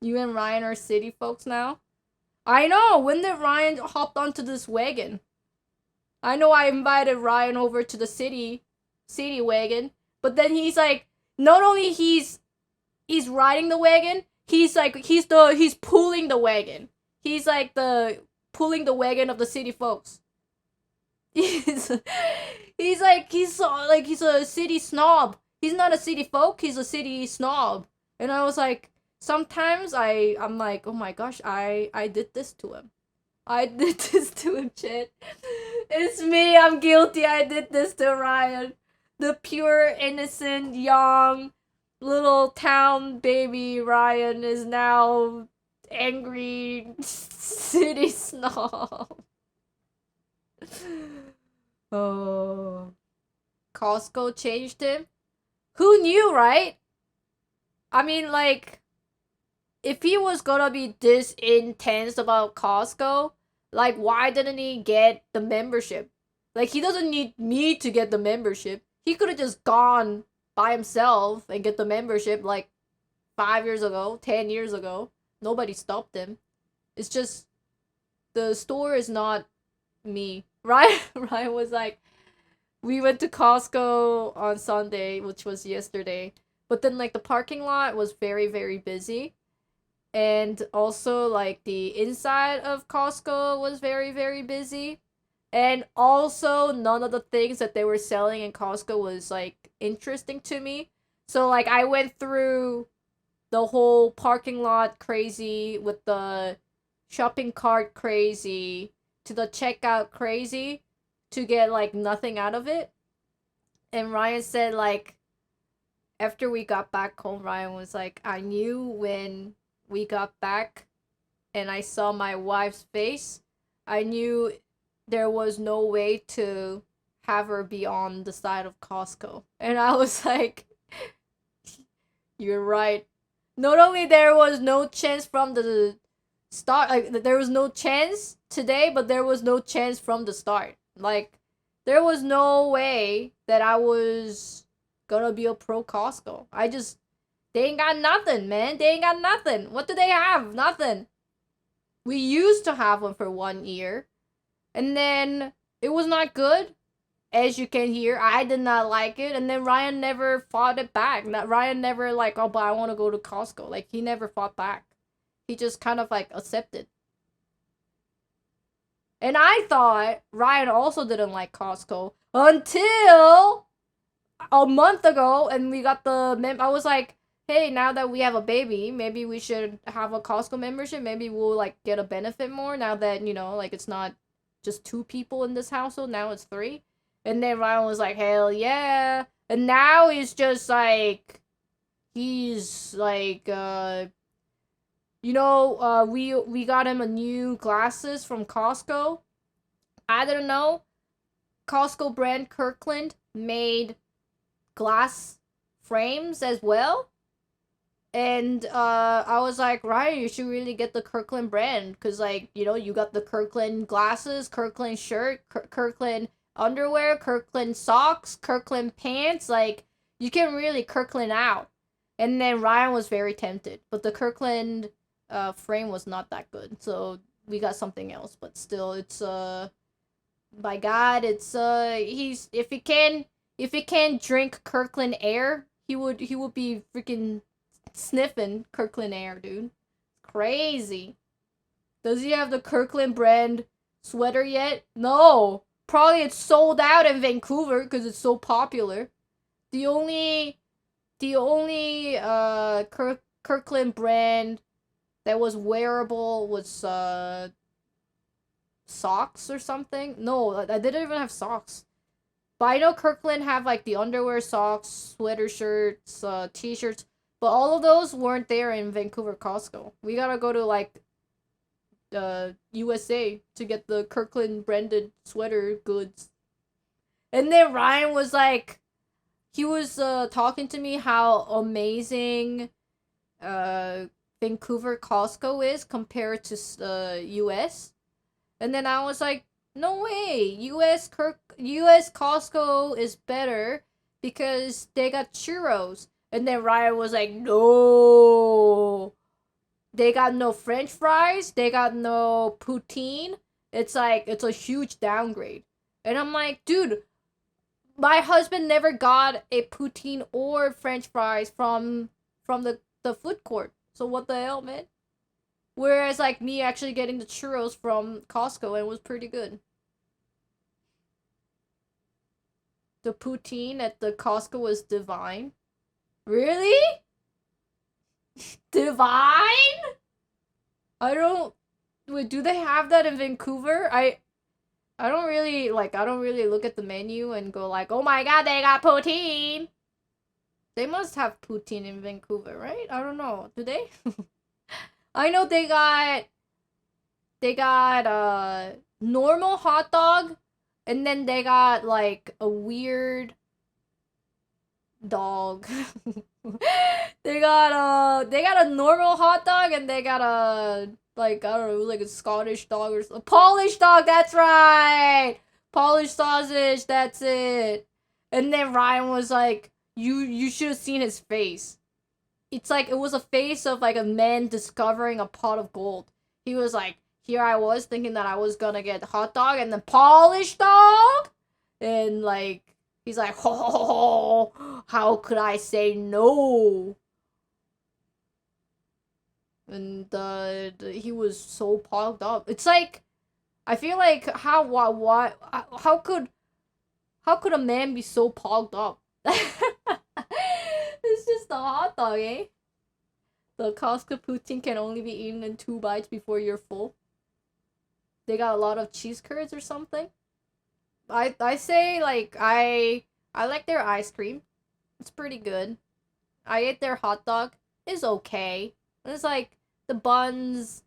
You and Ryan are city folks now? I know! When did Ryan hopped onto this wagon? I know I invited Ryan over to the city wagon, but then he's like, not only he's riding the wagon, he's like, he's pulling the wagon. He's like the pulling the wagon of the city folks. He's he's a city snob. He's not a city folk, he's a city snob. And I was like, sometimes I'm like, oh my gosh, I did this to him. I did this to him, Chad. It's me, I'm guilty. I did this to Ryan. The pure, innocent, young, little town baby Ryan is now angry city snob. Oh. Costco changed him? Who knew, right? I mean, like, if he was gonna be this intense about Costco, like, why didn't he get the membership? Like, he doesn't need me to get the membership. He could have just gone by himself and get the membership, like, 5 years ago, 10 years ago. Nobody stopped him. It's just, the store is not me. Ryan was like, we went to Costco on Sunday, which was yesterday. But then, like, the parking lot was very, very busy. And also, like, the inside of Costco was very, very busy. And also, none of the things that they were selling in Costco was, like, interesting to me. So, like, I went through the whole parking lot crazy, with the shopping cart crazy, to the checkout crazy, to get, like, nothing out of it. And Ryan said, like, after we got back home, Ryan was like, I knew when we got back and I saw my wife's face, I knew there was no way to have her be on the side of Costco. And I was like, you're right. Not only there was no chance from the start, like, there was no chance today, but there was no chance from the start. Like, there was no way that I was gonna be a pro Costco. They ain't got nothing, man. They ain't got nothing. What do they have? Nothing. We used to have one for 1 year. And then it was not good. As you can hear, I did not like it. And then Ryan never fought it back. Ryan never like, oh, but I want to go to Costco. Like, he never fought back. He just kind of like accepted. And I thought Ryan also didn't like Costco until a month ago. And we got I was like, hey, now that we have a baby, maybe we should have a Costco membership. Maybe we'll, like, get a benefit more now that, like, it's not just 2 people in this household. Now it's 3. And then Ryan was like, hell yeah. And now he's just like, he's like, we got him a new glasses from Costco. I don't know. Costco brand Kirkland made glass frames as well. And I was like, Ryan, you should really get the Kirkland brand. Because, like, you got the Kirkland glasses, Kirkland shirt, Kirkland underwear, Kirkland socks, Kirkland pants. Like, you can really Kirkland out. And then Ryan was very tempted. But the Kirkland frame was not that good. So we got something else. But still, it's, by God, it's, if he can drink Kirkland air, he would be freaking sniffing Kirkland air, dude. Crazy. Does he have the Kirkland brand sweater yet? No. Probably it's sold out in Vancouver because it's so popular. The only Kirkland brand that was wearable was socks or something. No, I didn't even have socks. But I know Kirkland have, like, the underwear, socks, sweater shirts, t-shirts. But all of those weren't there in Vancouver Costco. We gotta go to, like, USA to get the Kirkland branded sweater goods. And then Ryan was like, he was talking to me how amazing Vancouver Costco is compared to US. And then I was like, no way. US Costco is better because they got churros. And then Ryan was like, no. They got no French fries. They got no poutine. It's like it's a huge downgrade. And I'm like, dude, my husband never got a poutine or French fries from the food court. So what the hell, man? Whereas like me actually getting the churros from Costco and it was pretty good. The poutine at the Costco was divine. Really? Divine? I don't. Wait, do they have that in Vancouver? I don't really look at the menu and go like, "Oh my god, they got poutine." They must have poutine in Vancouver, right? I don't know. Do they? I know they got normal hot dog and then they got like a weird dog. They got a normal hot dog and they got a like I don't know, like a Scottish dog or a Polish dog, that's right. Polish sausage, that's it. And then Ryan was like, you should have seen his face. It's like it was a face of like a man discovering a pot of gold. He was like, here I was thinking that I was gonna get hot dog and then Polish dog, and like he's like, oh, how could I say no? And he was so pogged up. It's like I feel like how could a man be so pogged up? It's just a hot dog, eh? The Costco poutine can only be eaten in 2 bites before you're full. They got a lot of cheese curds or something. I say like I like their ice cream. It's pretty good. I ate their hot dog. It's okay. It's like the buns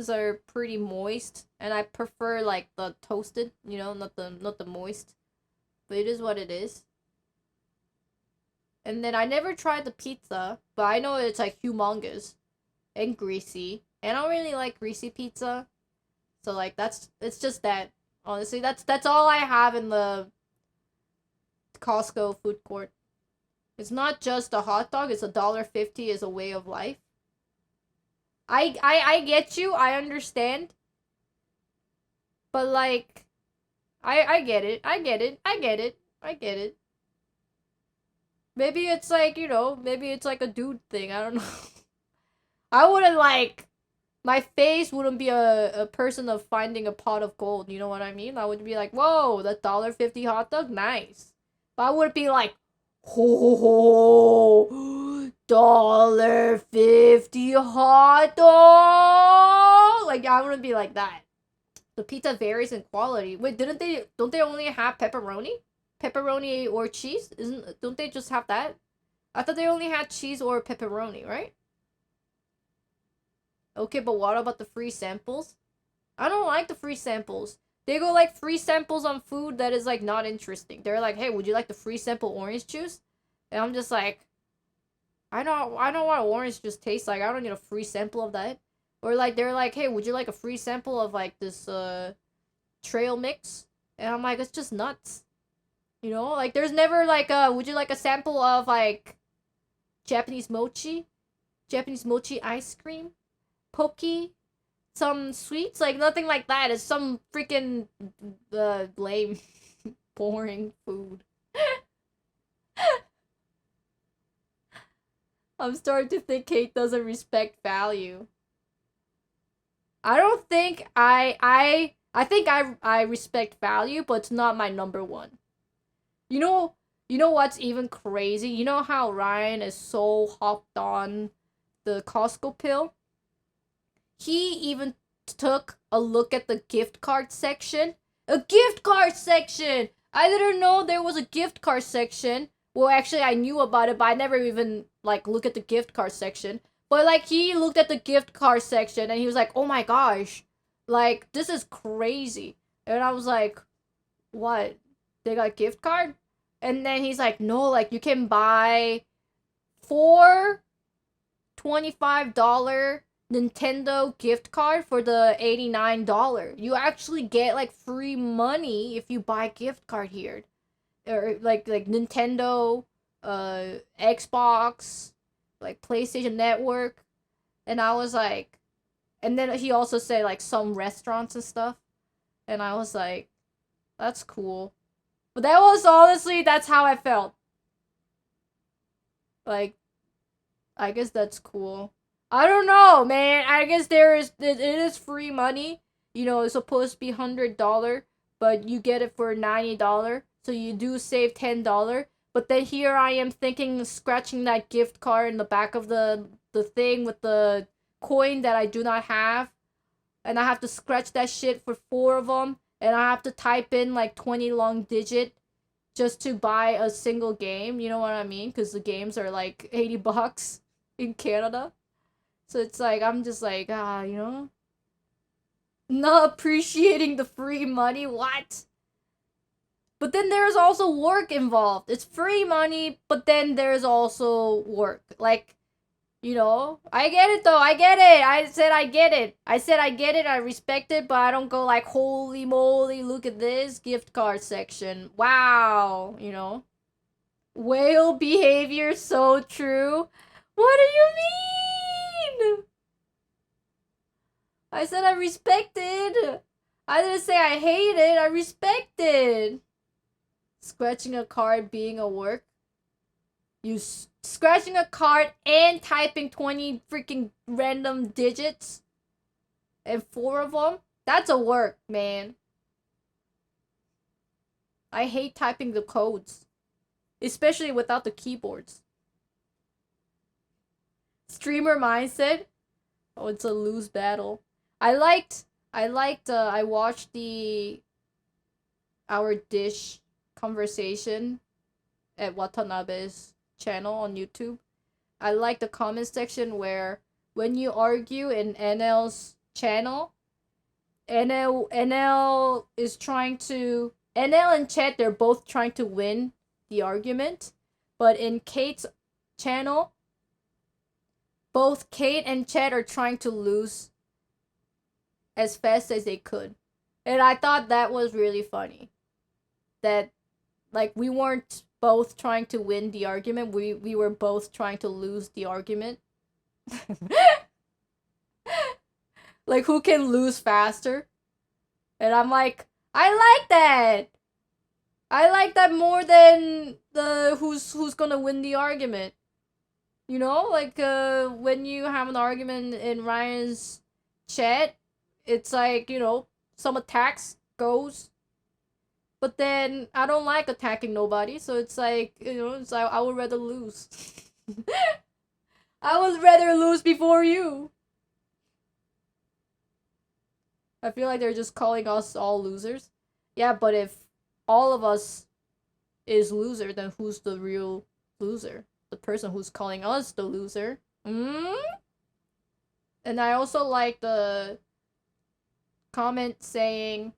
are pretty moist and I prefer like the toasted, not the moist. But it is what it is. And then I never tried the pizza, but I know it's like humongous and greasy. And I don't really like greasy pizza. So like it's just that. Honestly, that's all I have in the Costco food court. It's not just a hot dog, it's $1.50 is a way of life. I get you, I understand. But like I get it. I get it. I get it. I get it. Maybe it's like, maybe it's like a dude thing. I don't know. I wouldn't like my face wouldn't be a person of finding a pot of gold, you know what I mean? I would be like, whoa, that $1.50 hot dog, nice. But I wouldn't be like, oh, $1.50 hot dog. Like I wouldn't be like that. The pizza varies in quality. Wait, don't they only have pepperoni? Pepperoni or cheese? Don't they just have that? I thought they only had cheese or pepperoni, right? Okay, but what about the free samples? I don't like the free samples. They go like free samples on food that is like not interesting. They're like, hey, would you like the free sample orange juice? And I'm just like, I know what orange juice tastes like. I don't need a free sample of that. Or like they're like, hey, would you like a free sample of like this trail mix? And I'm like, it's just nuts. Like there's never like would you like a sample of like Japanese mochi? Japanese mochi ice cream? Pocky? Some sweets? Like nothing like that. It's some freaking lame boring food. I'm starting to think Kate doesn't respect value. I don't think I think I respect value, but it's not my number one. You know you know what's even crazy? You know how Ryan is so hooked on the Costco pill? He even took a look at the gift card section. A gift card section! I didn't know there was a gift card section. Well, actually, I knew about it, but I never even, like, look at the gift card section. But, like, he looked at the gift card section, and he was like, oh my gosh. Like, this is crazy. And I was like, what? They got a gift card? And then he's like, no, like, you can buy 4 $25 Nintendo gift card for the $89. You actually get like free money if you buy a gift card here. Or like Nintendo, Xbox, like PlayStation Network. And I was like, and then he also said like some restaurants and stuff. And I was like, that's cool. But that was honestly, that's how I felt. Like, I guess that's cool. I don't know, man. I guess it is free money. You know, it's supposed to be $100, but you get it for $90. So you do save $10. But then here I am thinking, scratching that gift card in the back of the thing with the coin that I do not have, and I have to scratch that shit for 4 of them, and I have to type in like 20 long digit just to buy a single game. You know what I mean? Because the games are like $80 in Canada. So it's like, I'm just like, you know, not appreciating the free money. What? But then there's also work involved. It's free money, but then there's also work. Like, you know, I get it though. I get it. I said I get it. I said I get it. I respect it, but I don't go like, holy moly, look at this gift card section. Wow, you know. Whale behavior, so true. What do you mean? I said I respected. I didn't say I hate it. I respect it. Scratching a card being a work. You scratching a card and typing 20 freaking random digits and 4 of them? That's a work, man. I hate typing the codes, especially without the keyboards. Streamer mindset. Oh, it's a lose battle. I watched our dish conversation at Watanabe's channel on YouTube. I like the comment section where when you argue in NL's channel, NL is trying to, NL and Chet, they're both trying to win the argument, but in Kate's channel, both Kate and Chet are trying to lose as fast as they could. And I thought that was really funny. That, like, we weren't both trying to win the argument, we were both trying to lose the argument. Like, who can lose faster? And I'm like, I like that! I like that more than the who's gonna win the argument. You know, like, when you have an argument in Ryan's chat, it's like, you know, some attacks goes. But then I don't like attacking nobody, so it's like, you know, it's like I would rather lose. I would rather lose before you. I feel like they're just calling us all losers. Yeah, but if all of us is loser, then who's the real loser? The person who's calling us the loser. And I also like the comment saying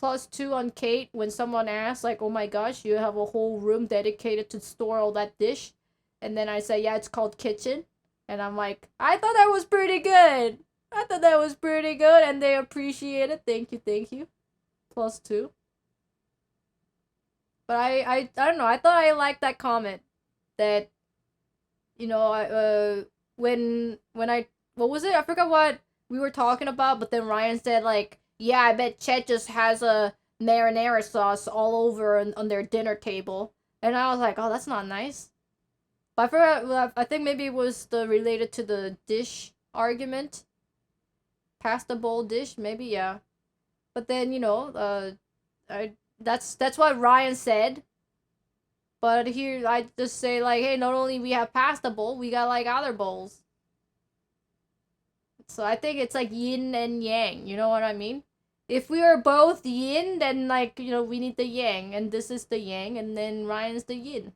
+2 on Kate when someone asks, like, oh my gosh, you have a whole room dedicated to store all that dish. And then I say, yeah, it's called kitchen. And I'm like, I thought that was pretty good. I thought that was pretty good, and they appreciate it. Thank you. +2. But I don't know. I thought I liked that comment. That, you know, when I, what was it? I forgot what we were talking about. But then Ryan said, like, yeah, I bet Chet just has a marinara sauce all over on their dinner table. And I was like, oh, that's not nice. But I forgot. I think maybe it was related to the dish argument. Pasta bowl dish, maybe, yeah. But then, you know, that's what Ryan said. But here I just say, like, hey, not only we have pasta bowl, we got like other bowls. So I think it's like yin and yang, you know what I mean? If we are both yin, then, like, you know, we need the yang, and this is the yang, and then Ryan's the yin.